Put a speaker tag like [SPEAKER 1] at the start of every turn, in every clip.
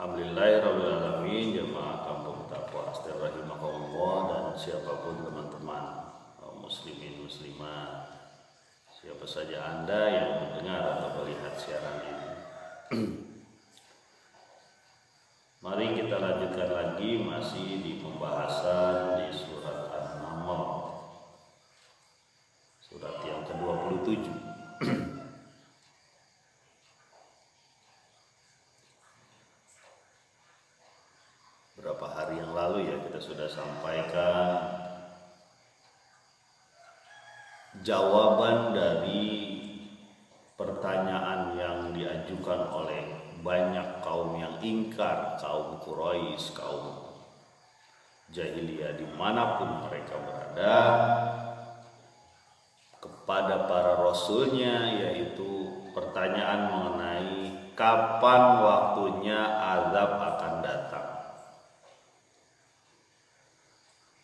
[SPEAKER 1] Alhamdulillahirrahmanirrahim. Jamaah kampung Taqwa Astir rahimahullah, dan siapapun teman-teman muslimin muslimat, siapa saja Anda yang mendengar atau melihat siaran ini. Mari kita lanjutkan lagi, masih di pembahasan di surat An-Naml, surat yang ke-27. Berapa hari yang lalu ya kita sudah sampaikan jawaban dari pertanyaan yang diajukan oleh banyak kaum yang ingkar, kaum Quraisy, kaum jahiliyah dimanapun mereka berada, kepada para rasulnya, yaitu pertanyaan mengenai kapan waktunya azab akan datang.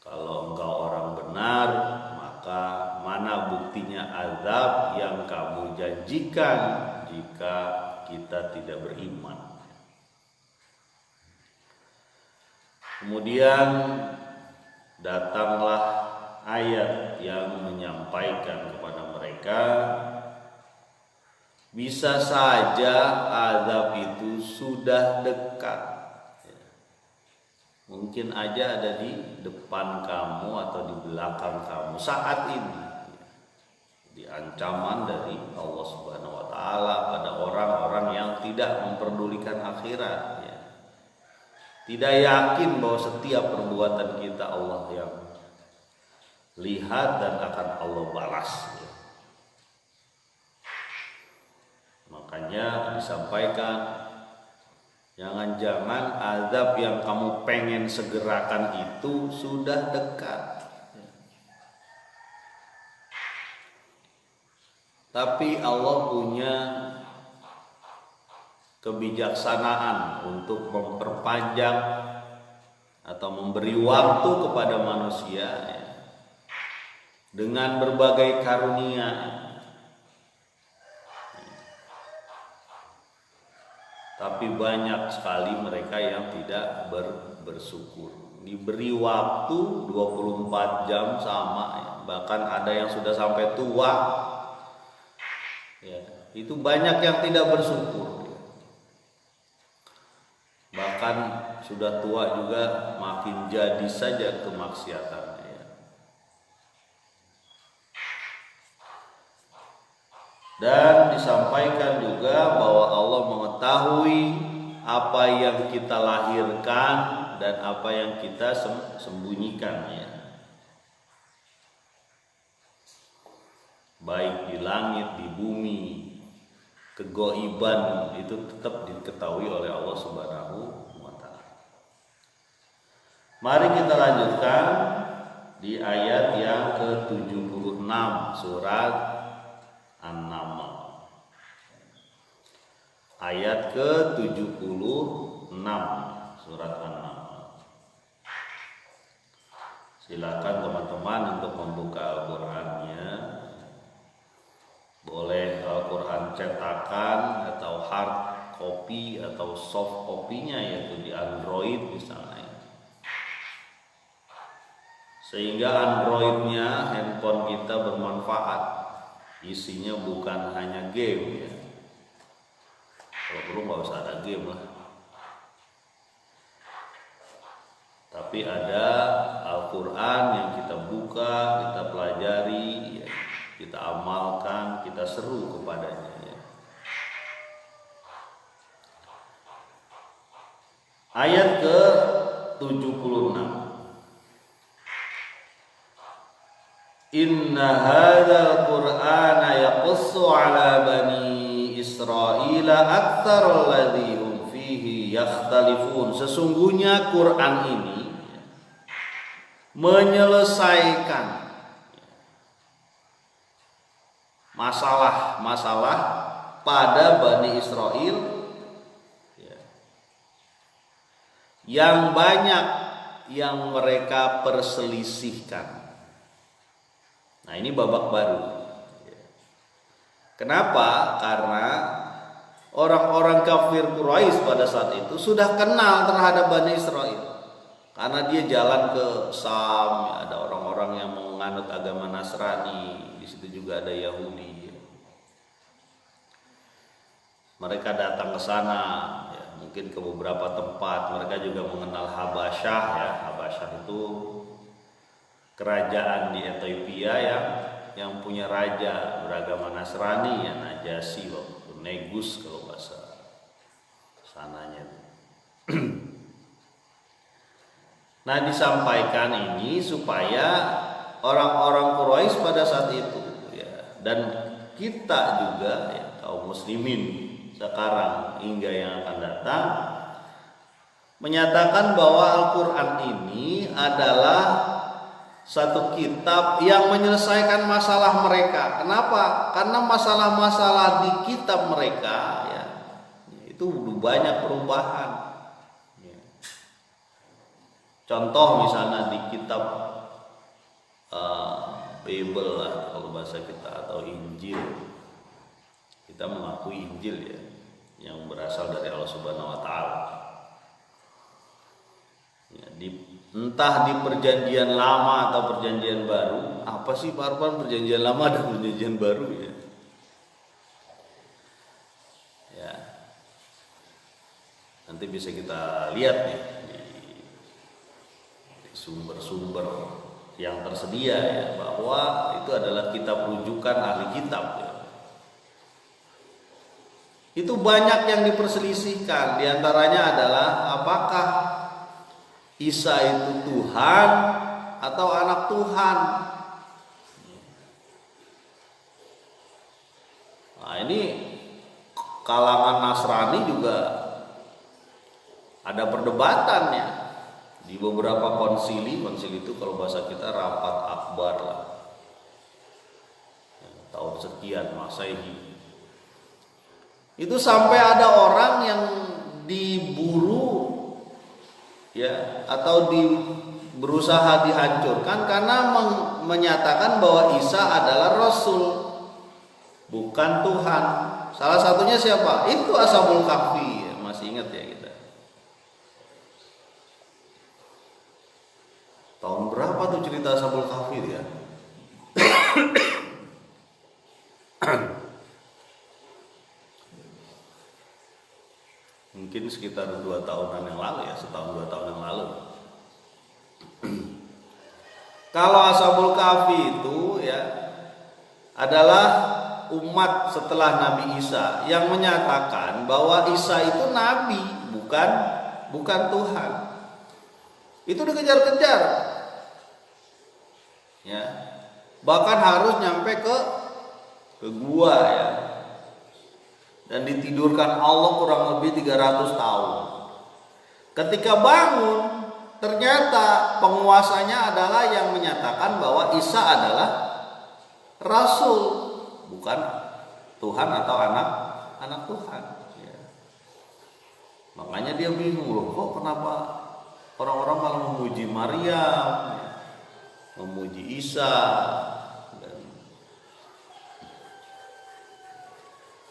[SPEAKER 1] Kalau engkau orang benar, maka mana buktinya azab yang kamu janjikan jika kita tidak beriman? Kemudian datanglah ayat yang menyampaikan kepada mereka, bisa saja azab itu sudah dekat. Mungkin aja ada di depan kamu atau di belakang kamu saat ini. Di ancaman dari Allah Subhanahu wa taala pada orang-orang yang tidak memperdulikan akhirat, ya. Tidak yakin bahwa setiap perbuatan kita Allah yang lihat dan akan Allah balas, ya. Makanya disampaikan, jangan-jangan azab yang kamu pengen segerakan itu sudah dekat. Tapi Allah punya kebijaksanaan untuk memperpanjang atau memberi waktu kepada manusia, ya, dengan berbagai karunia. Tapi banyak sekali mereka yang tidak bersyukur. Diberi waktu 24 jam sama, ya. Bahkan ada yang sudah sampai tua, ya. Itu banyak yang tidak bersyukur, ya. Bahkan sudah tua juga makin jadi saja kemaksiatannya, ya. Dan disampaikan juga bahwa Allah mengetahui apa yang kita lahirkan dan apa yang kita sembunyikan, ya. Baik di langit, di bumi, kegoiban itu tetap diketahui oleh Allah Subhanahu wa taala. Mari kita lanjutkan di ayat yang ke-76 surat An-Naml. Ayat ke-76 surat An-Naml. Silakan teman-teman untuk membuka Al-Qur'annya. Boleh Al-Qur'an cetakan atau hard copy atau soft copy-nya, yaitu di Android misalnya. Sehingga Android-nya, handphone kita bermanfaat. Isinya bukan hanya game, ya. Kalau perlu nggak usah ada game lah. Tapi ada Al-Quran yang kita buka, kita pelajari, ya. Kita amalkan, kita seru kepadanya, ya. Ayat ke-76. Inna hadzal Qur'ana yaqussu 'ala bani Israil aktsarul ladzi hum fihi yakhtalifun. Sesungguhnya Quran ini menyelesaikan masalah-masalah pada Bani Israel, ya, yang banyak yang mereka perselisihkan. Nah, ini babak baru. Kenapa? Karena orang-orang kafir Quraisy pada saat itu sudah kenal terhadap Bani Israel. Karena dia jalan ke Sam, ya, ada orang-orang yang menganut agama Nasrani, di situ juga ada Yahudi. Mereka datang ke sana, ya, mungkin ke beberapa tempat. Mereka juga mengenal Habasyah, ya. Habasyah itu kerajaan di Ethiopia yang punya raja beragama Nasrani, ya, Najasyi waktu itu, Negus kalau bahasa sananya. Nah, disampaikan ini supaya orang-orang Quraisy pada saat itu, ya, dan kita juga, ya, kaum muslimin sekarang hingga yang akan datang, menyatakan bahwa Al-Quran ini adalah satu kitab yang menyelesaikan masalah mereka. Kenapa? Karena masalah-masalah di kitab mereka, ya, itu banyak perubahan. Contoh misalnya di kitab Bible lah kalau bahasa kita, atau Injil. Kita mengakui Injil, ya, yang berasal dari Allah Subhanahu wa taala. Ya, entah di perjanjian lama atau perjanjian baru. Apa sih Pak Arfan perjanjian lama dan perjanjian baru, ya? Ya. Nanti bisa kita lihat nih sumber-sumber yang tersedia, ya, bahwa itu adalah kitab rujukan ahli kitab, ya. Itu banyak yang diperselisihkan. Di antaranya adalah apakah Isa itu Tuhan atau anak Tuhan. Nah, ini kalangan Nasrani juga ada perdebatannya. Di beberapa konsili itu kalau bahasa kita rapat akbar lah, ya, tahun sekian Masehi. Itu sampai ada orang yang diburu, ya, atau berusaha dihancurkan karena menyatakan bahwa Isa adalah Rasul, bukan Tuhan. Salah satunya siapa? Itu Ashabul Kahfi, ya, masih ingat ya kita. Tahun berapa tuh cerita Ashabul Kahfi ya? Mungkin sekitar 2 tahunan yang lalu, ya, setahun 2 tahun yang lalu. Kalau Ashabul Kahfi itu, ya, adalah umat setelah Nabi Isa yang menyatakan bahwa Isa itu nabi, bukan Tuhan. Itu dikejar-kejar, ya, bahkan harus nyampe ke gua, ya, dan ditidurkan Allah kurang lebih 300 tahun. Ketika bangun, ternyata penguasanya adalah yang menyatakan bahwa Isa adalah Rasul, bukan Tuhan atau anak Tuhan, ya. Makanya dia bingung, loh, kok kenapa orang-orang malah memuji Maryam, ya, memuji Isa.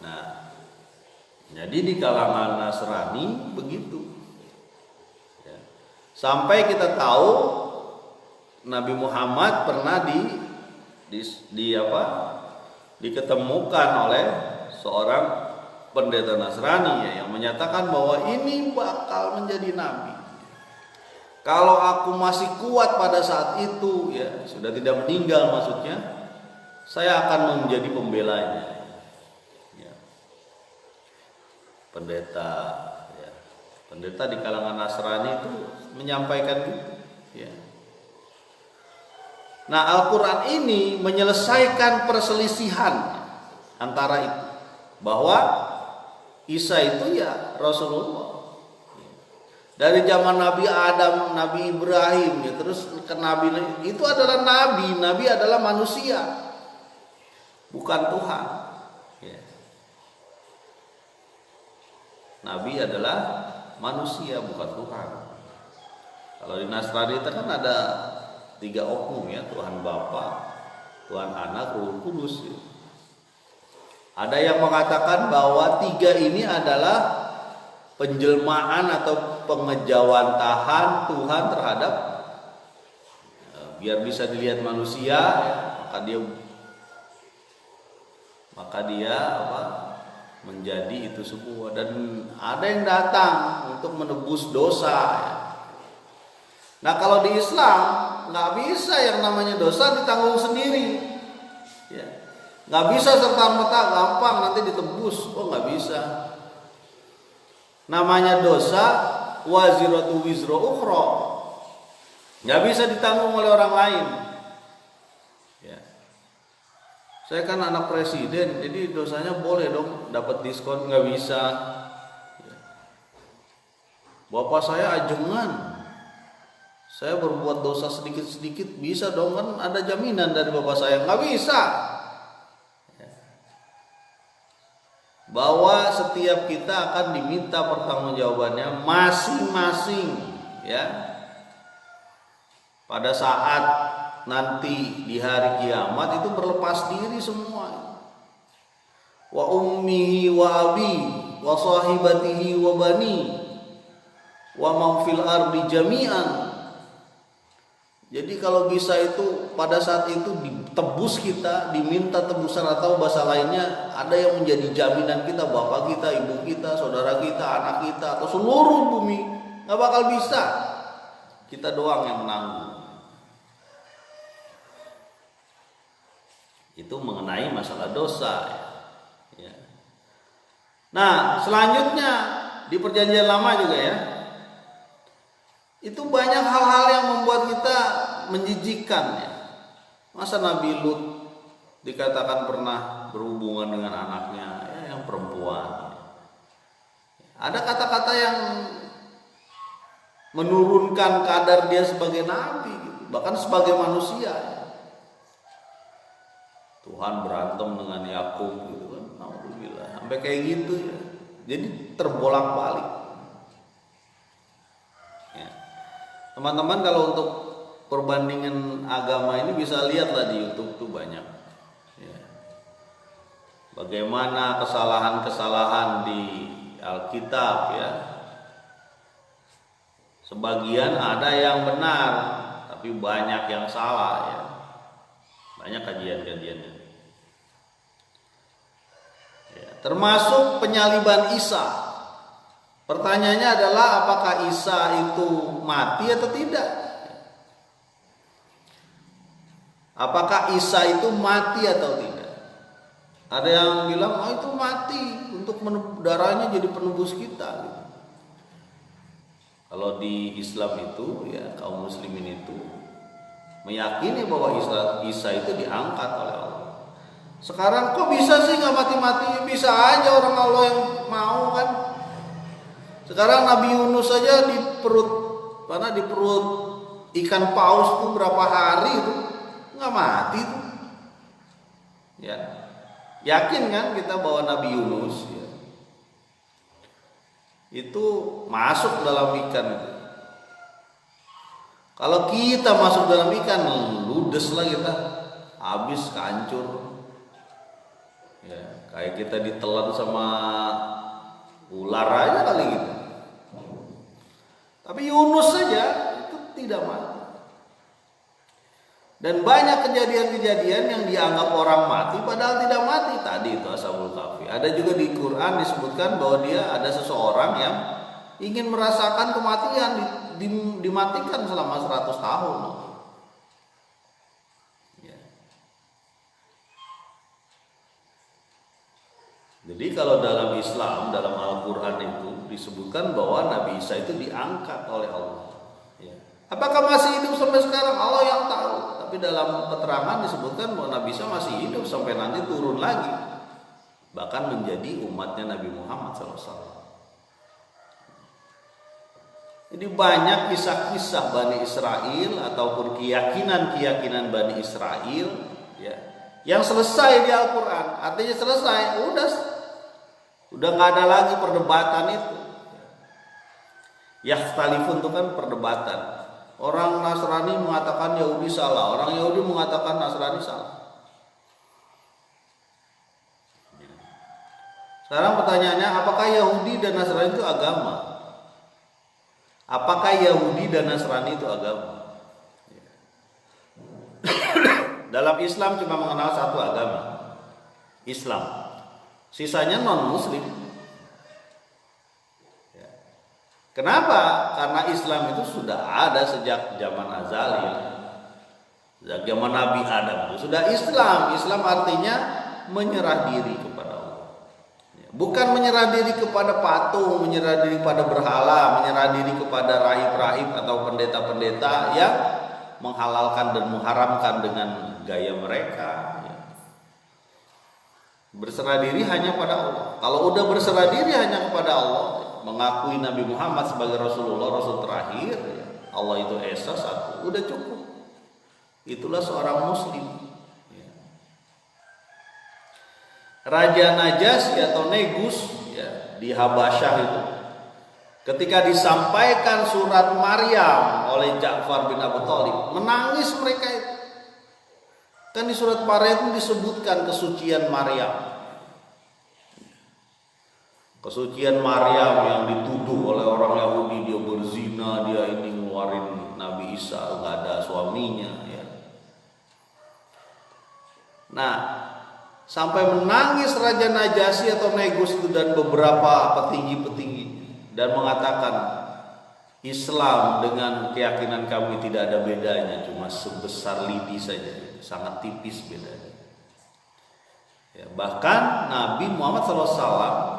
[SPEAKER 1] Nah, jadi di kalangan Nasrani begitu, ya. Sampai kita tahu Nabi Muhammad pernah diketemukan oleh seorang pendeta Nasrani, ya, yang menyatakan bahwa ini bakal menjadi nabi. Kalau aku masih kuat pada saat itu, ya, sudah tidak meninggal maksudnya, saya akan menjadi pembelanya. Ya. Pendeta, ya, pendeta di kalangan Nasrani itu menyampaikan gitu, ya. Nah, Al-Quran ini menyelesaikan perselisihan antara itu, bahwa Isa itu, ya, Rasulullah. Dari zaman Nabi Adam, Nabi Ibrahim, ya, terus ke Nabi, itu adalah Nabi adalah manusia, bukan Tuhan, ya. Nabi adalah manusia, bukan Tuhan. Kalau di Nasrani itu kan ada 3 oknum, ya, Tuhan Bapa, Tuhan Anak, Ruh Kudus, ya. Ada yang mengatakan bahwa 3 ini adalah penjelmaan atau pengejawantahan Tuhan terhadap biar bisa dilihat manusia, maka dia menjadi itu semua. Dan ada yang datang untuk menebus dosa. Nah kalau di Islam nggak bisa yang namanya dosa ditanggung sendiri. Nggak bisa serta-merta gampang nanti ditebus. Nggak bisa. Namanya dosa waziratu wizra ukhra, nggak bisa ditanggung oleh orang lain. Saya kan anak presiden, jadi dosanya boleh dong dapat diskon, nggak bisa. Bapak saya ajengan, saya berbuat dosa sedikit-sedikit bisa dong, kan ada jaminan dari bapak saya, nggak bisa. Bahwa setiap kita akan diminta pertanggungjawabannya masing-masing, pada saat nanti di hari kiamat itu berlepas diri semua. Wa ummihi wa abi wa sahibatihi wa bani wa man fil ardi jami'an. Jadi kalau bisa itu pada saat itu ditebus kita, diminta tebusan, atau bahasa lainnya ada yang menjadi jaminan kita, bapak kita, ibu kita, saudara kita, anak kita, atau seluruh bumi, nggak bakal bisa. Kita doang yang menanggung. Itu mengenai masalah dosa. Nah selanjutnya di perjanjian lama juga itu banyak hal-hal yang membuat kita menjijikkan. Masa Nabi Lut dikatakan pernah berhubungan dengan anaknya yang perempuan. Ada kata-kata yang menurunkan kadar dia sebagai nabi, bahkan sebagai manusia. Tuhan berantem dengan Yakub gitu kan, alhamdulillah, sampai kayak gitu Jadi terbolak-balik. Teman-teman kalau untuk perbandingan agama ini bisa lihatlah di YouTube tuh banyak. Bagaimana kesalahan-kesalahan di Alkitab Sebagian ada yang benar, tapi banyak yang salah Banyak kajian-kajiannya. Termasuk penyaliban Isa. Pertanyaannya adalah apakah Isa itu mati atau tidak? Apakah Isa itu mati atau tidak? Ada yang bilang itu mati untuk darahnya jadi penebus kita. Kalau di Islam itu kaum muslimin itu meyakini bahwa Isa itu diangkat oleh Allah. Sekarang kok bisa sih nggak mati-mati? Bisa aja orang Allah yang mau kan. Sekarang Nabi Yunus saja di perut ikan paus itu berapa hari itu nggak mati itu. Yakin kan kita bahwa Nabi Yunus itu masuk dalam ikan itu. Kalau kita masuk dalam ikan, ludes lah kita, habis kancur. Kayak kita ditelan sama ular aja kali gitu. Tapi Yunus saja itu tidak mati. Dan banyak kejadian-kejadian yang dianggap orang mati padahal tidak mati. Tadi itu Ashabul Kahfi. Ada juga di Quran disebutkan bahwa dia ada seseorang yang ingin merasakan kematian, dimatikan selama 100 tahun. Jadi kalau dalam Islam, dalam Al-Quran itu disebutkan bahwa Nabi Isa itu diangkat oleh Allah. Apakah masih hidup sampai sekarang? Allah yang tahu. Tapi dalam keterangan disebutkan bahwa Nabi Isa masih hidup sampai nanti turun lagi, bahkan menjadi umatnya Nabi Muhammad SAW. Jadi banyak kisah-kisah Bani Israel ataupun keyakinan-keyakinan Bani Israel yang selesai di Al-Quran. Artinya selesai, udah nggak ada lagi perdebatan itu. Yakhtalifun itu kan perdebatan. Orang Nasrani mengatakan Yahudi salah, orang Yahudi mengatakan Nasrani salah. Sekarang pertanyaannya, apakah Yahudi dan Nasrani itu agama? Apakah Yahudi dan Nasrani itu agama? Dalam Islam cuma mengenal satu agama, Islam. Sisanya non-Muslim. Kenapa? Karena Islam itu sudah ada sejak zaman azali, sejak zaman Nabi Adam itu sudah Islam. Islam artinya menyerah diri kepada Allah. Bukan menyerah diri kepada patung, menyerah diri kepada berhala, menyerah diri kepada rahib-rahib atau pendeta-pendeta yang menghalalkan dan mengharamkan dengan gaya mereka. Berserah diri hanya pada Allah. Kalau udah berserah diri hanya kepada Allah, mengakui Nabi Muhammad sebagai Rasulullah, Rasul terakhir, Allah itu esa satu, udah cukup. Itulah seorang Muslim. Raja Najasyi atau Negus di Habasyah itu, ketika disampaikan surat Maryam oleh Ja'far bin Abu Thalib, menangis mereka itu. Kan di surat Maryam disebutkan kesucian Maryam. Kesucian Maryam yang dituduh oleh orang Yahudi dia berzina, dia ini ngeluarin Nabi Isa nggak ada suaminya ya. Nah, sampai menangis Raja Najasyi atau Negus itu dan beberapa petinggi-petinggi dan mengatakan Islam dengan keyakinan kami tidak ada bedanya, cuma sebesar lidi saja, sangat tipis bedanya. Ya, bahkan Nabi Muhammad SAW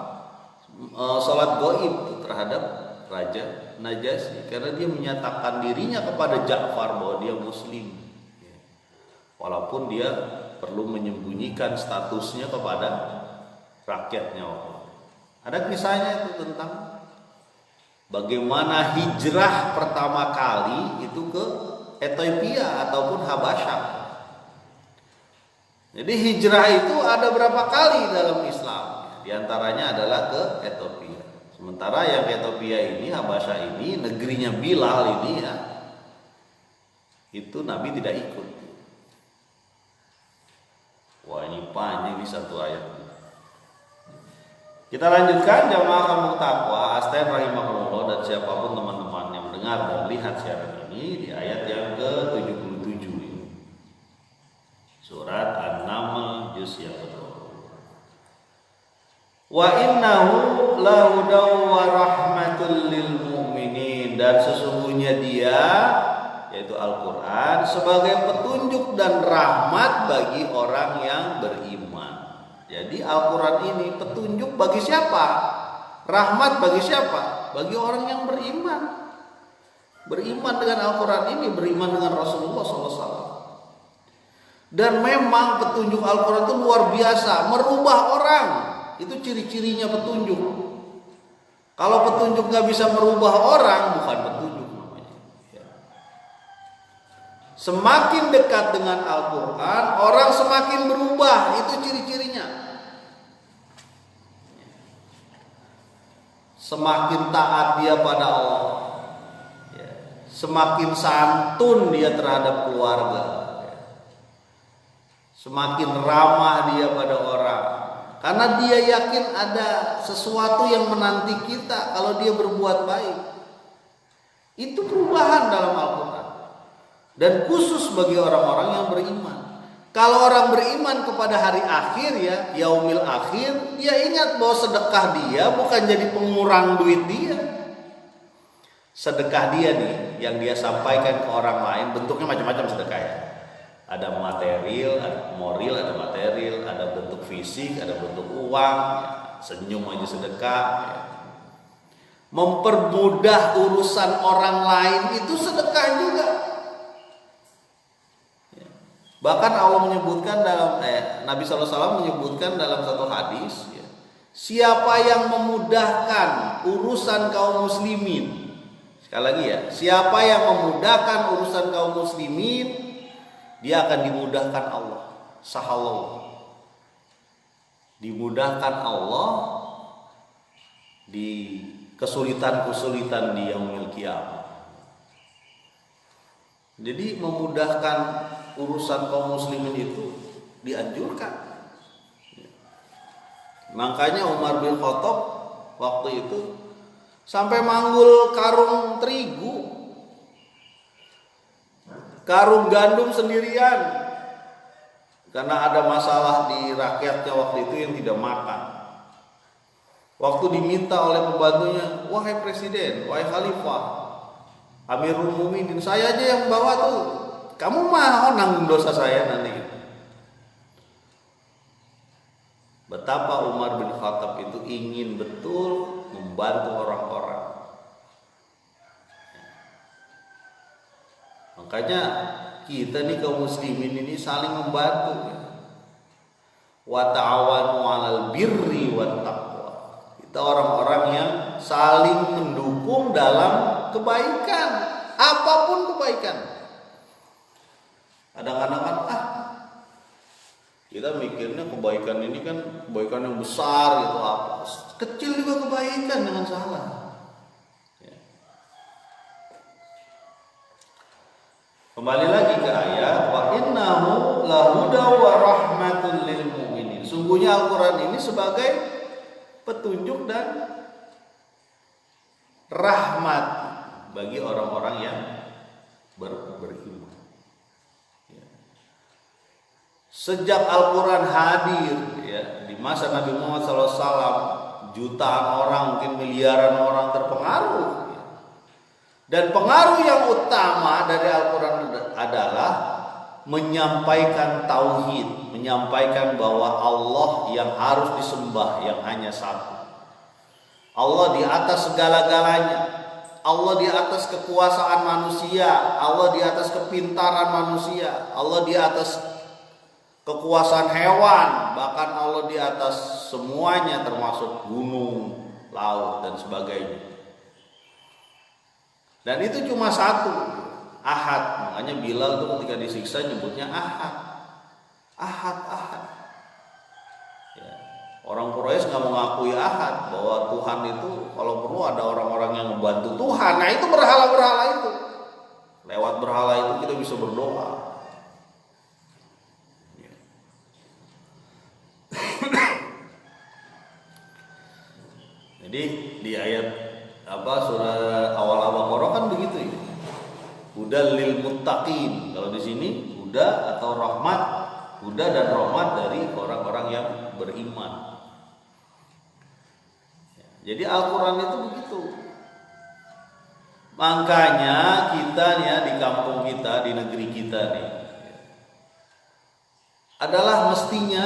[SPEAKER 1] salat gaib terhadap Raja Najasyi karena dia menyatakan dirinya kepada Ja'far bahwa dia Muslim, walaupun dia perlu menyembunyikan statusnya kepada rakyatnya. Ada kisahnya itu tentang bagaimana hijrah pertama kali itu ke Ethiopia ataupun Habasyah. Jadi hijrah itu ada berapa kali dalam Islam? Di antaranya adalah ke Ethiopia. Sementara yang ke Ethiopia ini, Habasyah ini, negerinya Bilal ini ya, itu Nabi tidak ikut. Wah, ini panjang ini satu ayat. Kita lanjutkan jamaah kampung takwa, Astain rahimahullah dan siapapun teman-teman yang mendengar dan lihat siaran ini di ayat yang ke-77 ini. Surat An-Naml juz yang kedua. Wa innahu lahudaw wa rahmatul lil mu'minin, dan sesungguhnya dia yaitu Al-Qur'an sebagai petunjuk dan rahmat bagi orang yang beriman. Jadi Al-Qur'an ini petunjuk bagi siapa? Rahmat bagi siapa? Bagi orang yang beriman. Beriman dengan Al-Qur'an ini, beriman dengan Rasulullah SAW. Dan memang petunjuk Al-Qur'an itu luar biasa, merubah orang. Itu ciri-cirinya petunjuk. Kalau petunjuk gak bisa merubah orang, bukan petunjuk namanya. Semakin dekat dengan Al-Quran, orang semakin berubah. Itu ciri-cirinya. Semakin taat dia pada Allah, semakin santun dia terhadap keluarga, semakin ramah dia pada orang. Karena dia yakin ada sesuatu yang menanti kita kalau dia berbuat baik. Itu perubahan dalam Al-Quran. Dan khusus bagi orang-orang yang beriman. Kalau orang beriman kepada hari akhir ya, yaumil akhir, dia ingat bahwa sedekah dia bukan jadi pengurang duit dia. Sedekah dia nih yang dia sampaikan ke orang lain, bentuknya macam-macam sedekah ya. Ada material, ada moral, ada material, ada bentuk fisik, ada bentuk uang, senyum aja sedekah. Mempermudah urusan orang lain itu sedekah juga. Bahkan Allah menyebutkan dalam Nabi SAW menyebutkan dalam satu hadis, siapa yang memudahkan urusan kaum muslimin, sekali lagi ya, siapa yang memudahkan urusan kaum muslimin, dia akan dimudahkan Allah. Sahallahu. Dimudahkan Allah di kesulitan-kesulitan di yaumil qiyamah. Jadi memudahkan urusan kaum muslimin itu dianjurkan. Makanya Umar bin Khattab waktu itu sampai manggul karung terigu, karung gandum sendirian, karena ada masalah di rakyatnya waktu itu yang tidak makan. Waktu diminta oleh pembantunya, wahai presiden, wahai khalifah, Amirul Mukminin, saya aja yang bawa tuh, kamu mau nanggung dosa saya nanti. Betapa Umar bin Khattab itu ingin betul membantu orang-orang. Makanya kita nih kaum muslimin ini saling membantu. Wa ta'awanu 'alal birri wat taqwa. Kita orang-orang yang saling mendukung dalam kebaikan, apapun kebaikan. Kadang-kadang kan kita mikirnya kebaikan ini kan kebaikan yang besar gitu, apa kecil juga kebaikan dengan salah. Kembali lagi ke ayat, wa innahu lahuda wa rahmatul lil mu'minin. Sungguhnya Al-Qur'an ini sebagai petunjuk dan rahmat bagi orang-orang yang beriman. Sejak Al-Quran hadir di masa Nabi Muhammad SAW, jutaan orang, mungkin miliaran orang terpengaruh. Dan pengaruh yang utama dari Al-Quran adalah menyampaikan tauhid, menyampaikan bahwa Allah yang harus disembah yang hanya satu. Allah di atas segala-galanya. Allah di atas kekuasaan manusia, Allah di atas kepintaran manusia, Allah di atas kekuasaan hewan, bahkan Allah di atas semuanya termasuk gunung, laut dan sebagainya. Dan itu cuma satu, Ahad. Makanya Bilal tuh ketika disiksa nyebutnya Ahad. Ahad. Ya. Orang Quraisy nggak mengakui Ahad, bahwa Tuhan itu kalau perlu ada orang-orang yang membantu Tuhan. Nah itu berhala-berhala itu. Lewat berhala itu kita bisa berdoa. Jadi di ayat surah awal Al-Baqarah kan begitu ya. Hudal lil muttaqin. Kalau di sini huda atau rahmat, huda dan rahmat dari orang-orang yang beriman. Jadi Al-Qur'an itu begitu. Makanya kita di kampung kita, di negeri kita nih, adalah mestinya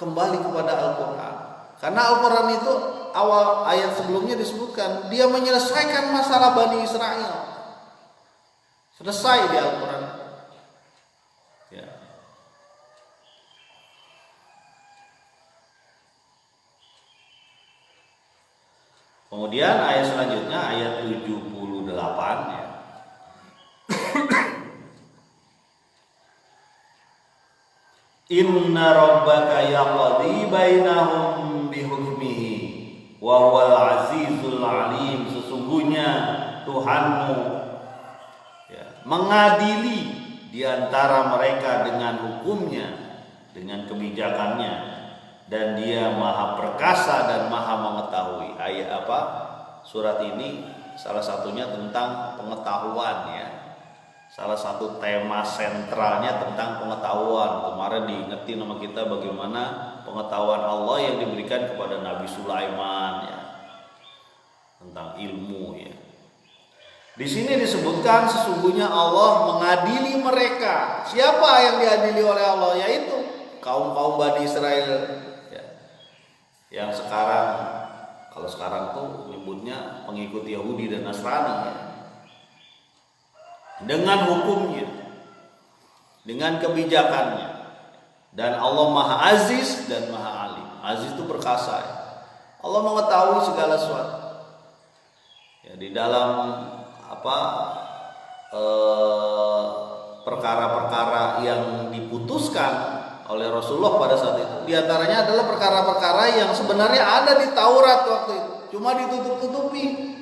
[SPEAKER 1] kembali kepada Al-Qur'an. Karena Al-Qur'an itu awal ayat sebelumnya disebutkan dia menyelesaikan masalah Bani Israel. Selesai di Al-Qur'an. Ya. Kemudian ayat selanjutnya ayat 78 ya. Inna rabbaka yaqdi bainahum bihukmihi wa huwal azizul alim. Sesungguhnya Tuhanmu mengadili di antara mereka dengan hukumnya, dengan kebijakannya, dan Dia Maha Perkasa dan Maha Mengetahui. Ayat surat ini salah satunya tentang pengetahuan ya. Salah satu tema sentralnya tentang pengetahuan. Kemarin diingetin sama kita bagaimana pengetahuan Allah yang diberikan kepada Nabi Sulaiman ya, tentang ilmu ya. Di sini disebutkan sesungguhnya Allah mengadili mereka. Siapa yang diadili oleh Allah? Yaitu kaum-kaum Bani Israel ya. Yang sekarang, kalau sekarang tuh menyebutnya pengikut Yahudi dan Nasrani ya. Dengan hukumnya, dengan kebijakannya. Dan Allah Maha Aziz dan Maha Alim. Aziz itu perkasa ya. Allah mengetahui segala sesuatu ya, di dalam perkara-perkara yang diputuskan oleh Rasulullah pada saat itu. Di antaranya adalah perkara-perkara yang sebenarnya ada di Taurat waktu itu, cuma ditutup-tutupi.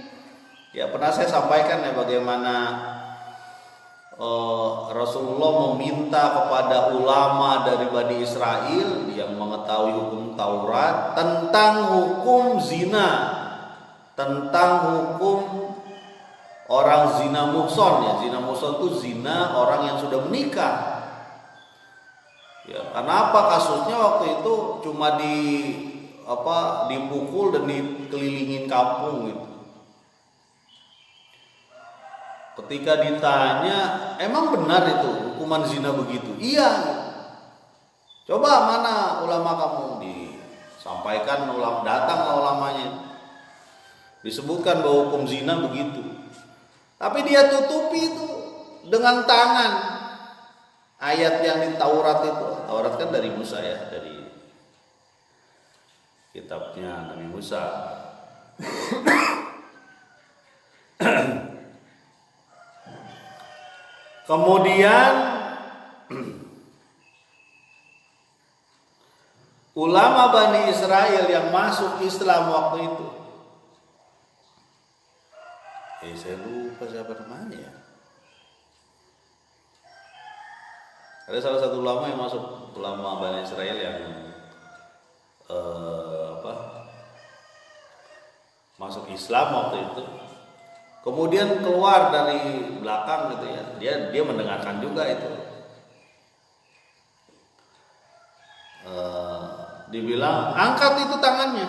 [SPEAKER 1] Ya pernah saya sampaikan ya bagaimana Rasulullah meminta kepada ulama dari Bani Israel yang mengetahui hukum Taurat tentang hukum zina, tentang hukum orang zina muhson. Ya, zina muhson itu zina orang yang sudah menikah. Ya, kenapa kasusnya waktu itu cuma dipukul dan dikelilingin kampung gitu. Ketika ditanya, emang benar itu hukuman zina begitu? Iya. Coba mana ulama kamu? Disampaikan ulama, datanglah ulamanya. Disebutkan bahwa hukum zina begitu. Tapi dia tutupi itu dengan tangan. Ayat yang di Taurat itu. Taurat kan dari Musa ya, dari kitabnya Nabi Musa. Kemudian ulama Bani Israel yang masuk Islam waktu itu, saya lupa siapa namanya ya. Ada salah satu ulama yang masuk, ulama Bani Israel yang masuk Islam waktu itu. Kemudian keluar dari belakang gitu ya, dia mendengarkan juga itu. Dibilang angkat itu tangannya.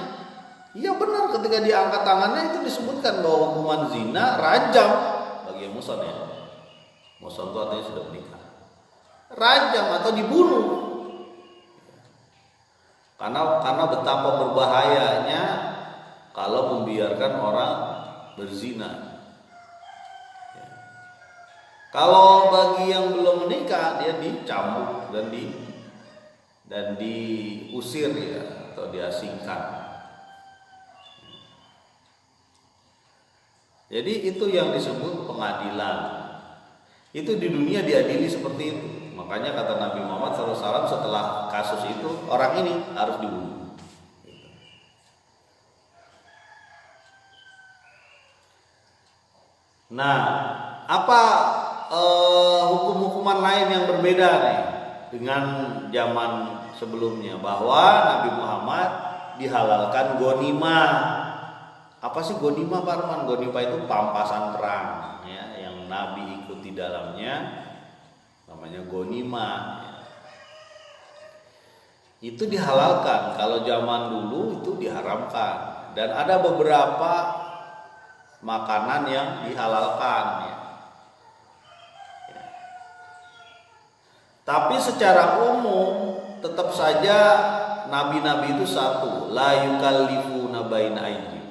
[SPEAKER 1] Iya benar, ketika diangkat tangannya itu disebutkan bahwa hukuman zina rajam bagi yang muhsan ya. Muhsan itu artinya sudah menikah. Rajam atau dibunuh. Karena betapa berbahayanya kalau membiarkan orang berzina. Kalau bagi yang belum menikah, dia dicambuk dan diusir ya, atau diasingkan. Jadi itu yang disebut pengadilan. Itu di dunia diadili seperti itu. Makanya kata Nabi Muhammad SAW setelah kasus itu, orang ini harus dibunuh. Nah, apa hukum-hukuman lain yang berbeda nih dengan zaman sebelumnya? Bahwa Nabi Muhammad dihalalkan gonimah. Apa sih gonimah, Pak Arman? Gonimah itu pampasan perang ya, yang Nabi ikut di dalamnya, namanya gonimah. Itu dihalalkan. Kalau zaman dulu itu diharamkan. Dan ada beberapa makanan yang dihalalkan ya. Tapi secara umum tetap saja nabi-nabi itu satu, la yukallifuna baina aydihim.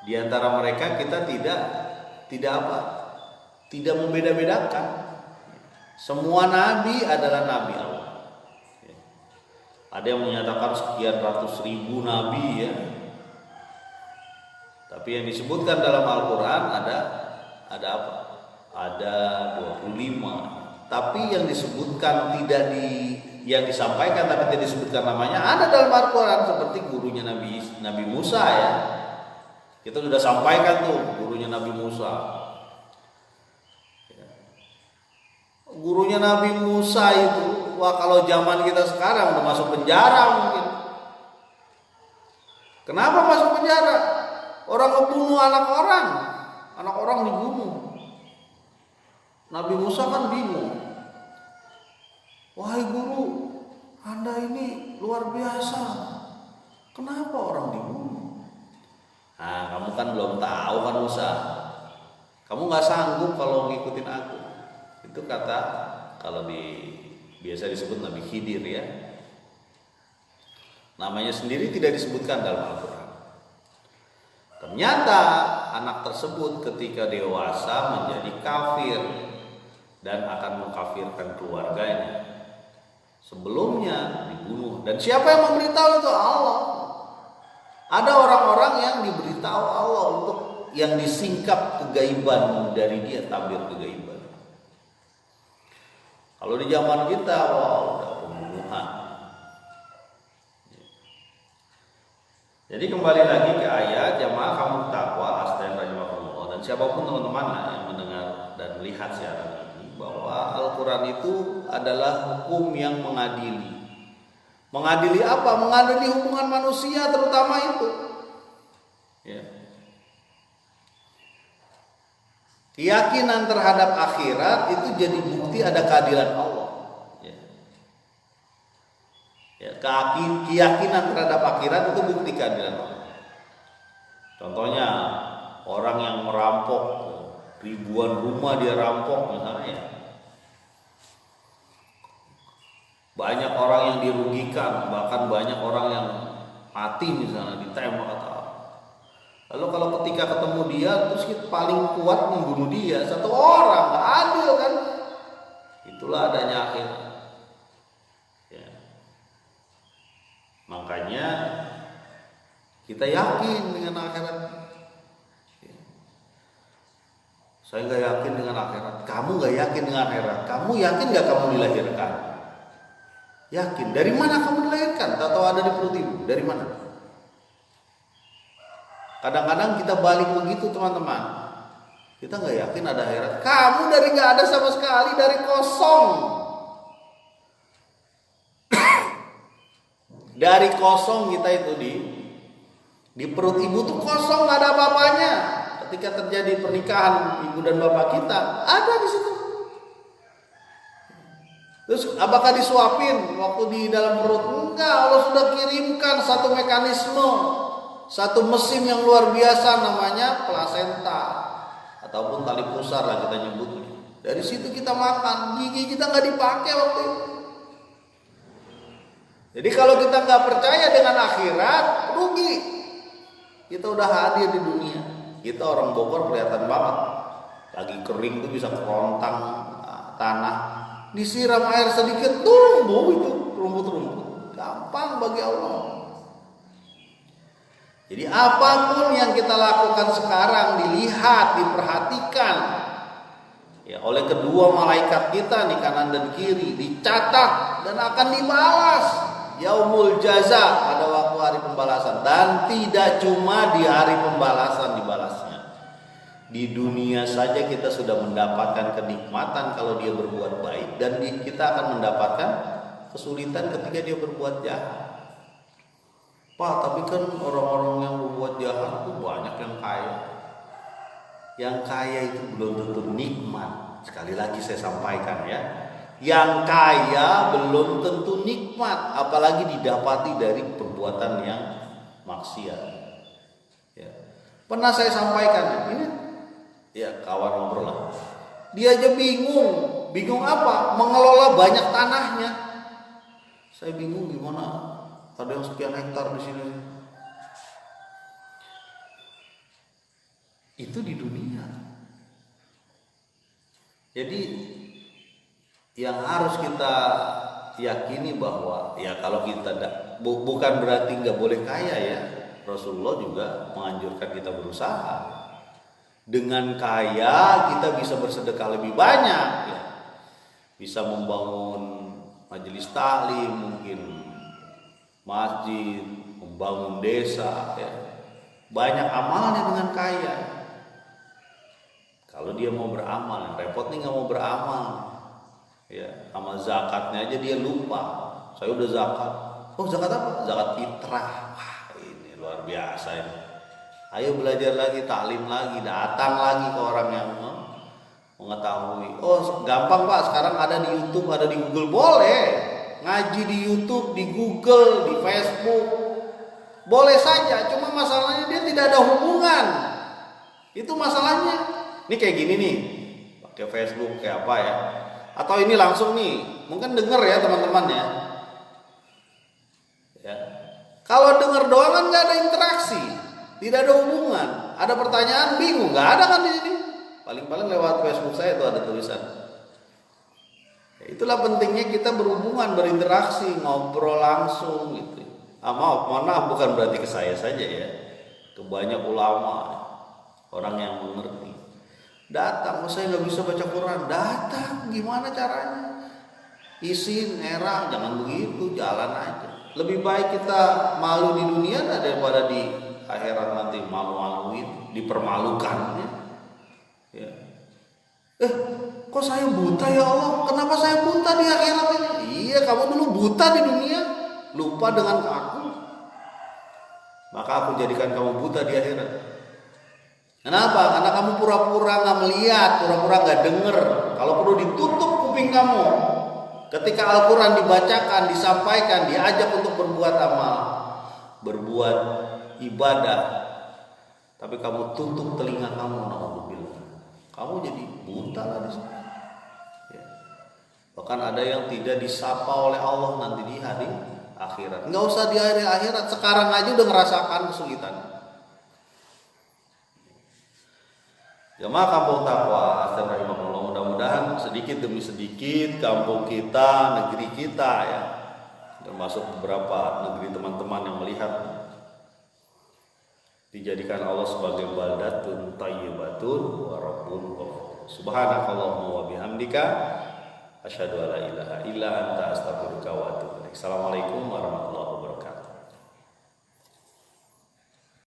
[SPEAKER 1] Di antara mereka kita tidak membeda-bedakan. Semua nabi adalah nabi Allah. Ada yang menyatakan sekian ratus ribu nabi ya. Tapi yang disebutkan dalam Al-Quran ada apa? Ada 25. Tapi yang disebutkan yang disampaikan tapi tidak disebutkan namanya ada dalam Al-Quran, seperti gurunya Nabi Musa ya. Kita sudah sampaikan tuh gurunya Nabi Musa. Gurunya Nabi Musa itu, wah kalau zaman kita sekarang udah masuk penjara mungkin. Kenapa masuk penjara? Orang ngebunuh anak orang dibunuh. Nabi Musa kan bingung. Wahai guru, Anda ini luar biasa. Kenapa orang dibunuh? Nah, kamu kan belum tahu kan Musa. Kamu nggak sanggup kalau ngikutin aku. Itu kata kalau biasa disebut Nabi Khidir ya. Namanya sendiri tidak disebutkan dalam Al-Quran. Ternyata anak tersebut ketika dewasa menjadi kafir dan akan mengkafirkan keluarganya. Sebelumnya dibunuh. Dan siapa yang memberitahu itu? Allah. Ada orang-orang yang diberitahu Allah untuk yang disingkap kegaiban dari dia, tabir kegaiban. Kalau di zaman kita, udah pembunuhan. Jadi kembali lagi ke ayat, jamaah kamu takwa astain rahimahullah. Dan siapapun teman-teman yang mendengar dan melihat siaran ini bahwa Al-Quran itu adalah hukum yang mengadili. Mengadili apa? Mengadili hubungan manusia terutama itu. Ya. Keyakinan terhadap akhirat itu jadi bukti ada keadilan Allah. Ya. Ya, keyakinan terhadap akhirat itu bukti keadilan Allah. Contohnya orang yang merampok ribuan rumah dia rampok misalnya ya. Banyak orang yang dirugikan, bahkan banyak orang yang mati misalnya ditembak atau apa. Lalu kalau ketika ketemu dia terus kita paling kuat membunuh dia satu orang, nggak adil kan? Itulah adanya akhirat. Ya. Makanya kita yakin dengan akhirat. Ya. Saya nggak yakin dengan akhirat. Kamu nggak yakin dengan akhirat. Kamu yakin nggak kamu dilahirkan? Yakin. Dari mana kamu dilahirkan? Tahu ada di perut ibu. Dari mana? Kadang-kadang kita balik begitu teman-teman. Kita nggak yakin ada akhirat. Kamu dari nggak ada sama sekali, dari kosong. Dari kosong kita itu di perut ibu tuh kosong, nggak ada apa-apanya. Ketika terjadi pernikahan ibu dan bapak kita, ada di situ. Terus apakah disuapin waktu di dalam perut? Enggak, Allah sudah kirimkan satu mekanisme, satu mesin yang luar biasa namanya plasenta ataupun tali pusar lah kita nyebutnya. Dari situ kita makan, gigi kita nggak dipakai waktu itu. Jadi kalau kita nggak percaya dengan akhirat, rugi. Kita udah hadir di dunia. Kita orang Bogor kelihatan banget. Lagi kering tuh bisa kerontang tanah. Disiram air sedikit tumbuh itu rumput-rumput. Gampang bagi Allah. Jadi apapun yang kita lakukan sekarang dilihat, diperhatikan ya oleh kedua malaikat kita di kanan dan kiri, dicatat dan akan dibalas yaumul jaza pada waktu hari pembalasan. Dan tidak cuma di hari pembalasan dibalasnya. Di dunia saja kita sudah mendapatkan kenikmatan kalau dia berbuat baik, dan kita akan mendapatkan kesulitan ketika dia berbuat jahat. Pak, tapi kan orang-orang yang berbuat jahat itu banyak yang kaya. Yang kaya itu belum tentu nikmat. Sekali lagi saya sampaikan ya. Yang kaya belum tentu nikmat, apalagi didapati dari perbuatan yang maksiat. Ya. Pernah saya sampaikan ini. Ya kawan ngobrol lah. Dia aja bingung. Bingung apa? Mengelola banyak tanahnya. Saya bingung gimana. Ada yang sekian hektar di sini. Itu di dunia. Jadi yang harus kita yakini bahwa ya kalau kita bukan berarti nggak boleh kaya ya. Rasulullah juga menganjurkan kita berusaha. Dengan kaya kita bisa bersedekah lebih banyak ya. Bisa membangun majelis taklim, mungkin masjid, membangun desa ya. Banyak amalnya dengan kaya. Kalau dia mau beramal, yang repot nih nggak mau beramal ya, amal zakatnya aja dia lupa. Saya udah zakat. Oh zakat apa? Zakat fitrah. Wah ini luar biasa ini. Ayo belajar lagi, taklim lagi, datang lagi ke orang yang mengetahui. Oh gampang Pak, sekarang ada di YouTube, ada di Google. Boleh ngaji di YouTube, di Google, di Facebook. Boleh saja, cuma masalahnya dia tidak ada hubungan. Itu masalahnya. Ini kayak gini nih, pakai Facebook kayak apa ya? Atau ini langsung nih, mungkin denger ya teman-teman ya. Ya. Kalau denger doang kan nggak ada interaksi. Tidak ada hubungan, ada pertanyaan bingung, nggak ada kan di sini. Paling-paling lewat Facebook saya itu ada tulisan. Ya, itulah pentingnya kita berhubungan, berinteraksi, ngobrol langsung gitu. Mohon maaf bukan berarti ke saya saja ya, ke banyak ulama, orang yang mengerti. Datang, saya nggak bisa baca Quran, datang, gimana caranya? Izin, era, jangan begitu, jalan aja. Lebih baik kita malu di dunia daripada di akhirat nanti malu-maluin, dipermalukan ya. Eh, kok saya buta ya Allah? Kenapa saya buta di akhirat ini? Iya, kamu dulu buta di dunia, lupa dengan aku. Maka aku jadikan kamu buta di akhirat. Kenapa? Karena kamu pura-pura nggak melihat, pura-pura nggak denger. Kalau perlu ditutup kuping kamu. Ketika Al-Quran dibacakan, disampaikan, diajak untuk berbuat amal, berbuat ibadah, tapi kamu tutup telinga kamu, naudzubillah. Kamu jadi buta lah di sana. Ya. Bahkan ada yang tidak disapa oleh Allah nanti di hari akhirat. Nggak usah di hari akhirat, sekarang aja udah ngerasakan kesulitan. Jemaah Kampung Taqwa, astagfirullah, mudah-mudahan sedikit demi sedikit kampung kita, negeri kita ya, termasuk beberapa negeri teman-teman yang melihat, dijadikan Allah sebagai baldatun thayyibatun wa rabbun ghafur. Subhanakallahumma wa bihamdika asyhadu an la ilaha illa anta astaghfiruka wa atubu ilaik. Assalamualaikum warahmatullahi wabarakatuh.